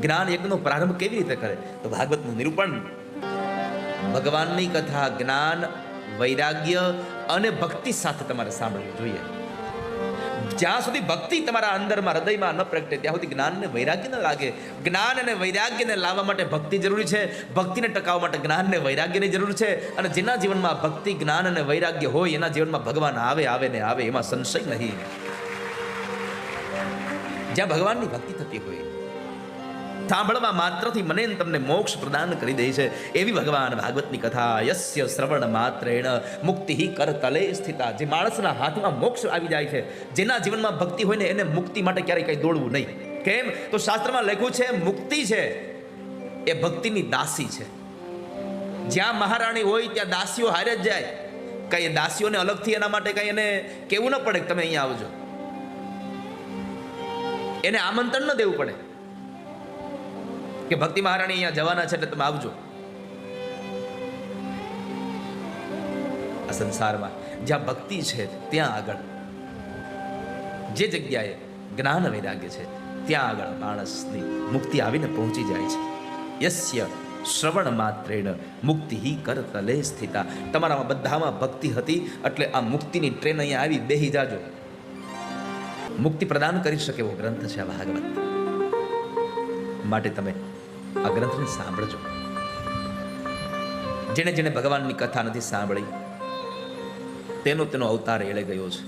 જ્ઞાન યજ્ઞનો પ્રારંભ કેવી રીતે કરે? તો ભાગવતનું નિરૂપણ, ભગવાનની કથા જ્ઞાન, વૈરાગ્ય અને ભક્તિ સાથે તમારે સાંભળવી જોઈએ. જ્યાં સુધી ભક્તિ તમારા અંદરમાં હૃદયમાં ન પ્રગટે ત્યાં સુધી જ્ઞાન ને વૈરાગ્ય ન લાગે. જ્ઞાન અને વૈરાગ્યને લાવવા માટે ભક્તિ જરૂરી છે, ભક્તિને ટકાવવા માટે જ્ઞાન ને વૈરાગ્યની જરૂર છે. અને જેના જીવનમાં ભક્તિ, જ્ઞાન અને વૈરાગ્ય હોય એના જીવનમાં ભગવાન આવે ને આવે, એમાં સંશય નહીં. જ્યાં ભગવાનની ભક્તિ થતી હોય, સાંભળવા માત્રથી મને તમને મોક્ષ પ્રદાન કરી દે છે એવી ભગવાન ભાગવતની કથા. યસ્ય શ્રવણ માત્રેણ મુક્તિ કરતલે સ્થિતા. જે માણસના હાથમાં મોક્ષ આવી જાય છે, જેના જીવનમાં ભક્તિ હોય ને એને મુક્તિ માટે ક્યારેય કઈ દોડવું નહીં. કેમ? તો શાસ્ત્રમાં લખ્યું છે મુક્તિ છે એ ભક્તિની દાસી છે. જ્યાં મહારાણી હોય ત્યાં દાસીઓ હારે જ જાય. કઈ દાસીઓને અલગથી એના માટે કઈ એને કેવું ન પડે કે તમે અહીંયા આવજો, એને આમંત્રણ ન દેવું પડે કે ભક્તિ મહારાણી અહીંયા જવાના છે એટલે તમે આવજો. આ સંસારમાં જ્યાં ભક્તિ છે ત્યાં આગળ, જે જગ્યાએ જ્ઞાન વૈરાગ્ય છે ત્યાં આગળ માણસની મુક્તિ આવીને પહોંચી જાય છે. યસ્ય શ્રવણ માત્રેણ મુક્તિ કરતલે સ્થિતા. તમારામાં બધામાં ભક્તિ હતી એટલે આ મુક્તિની ટ્રેન અહીંયા આવી બેહી જાજો. મુક્તિ પ્રદાન કરી શકે એવો ગ્રંથ છે આ ભાગવત. માટે તમે આ ગ્રંથને સાંભળજો. જેને જેને ભગવાનની કથા નથી સાંભળી તેનો અવતાર એળે ગયો છે.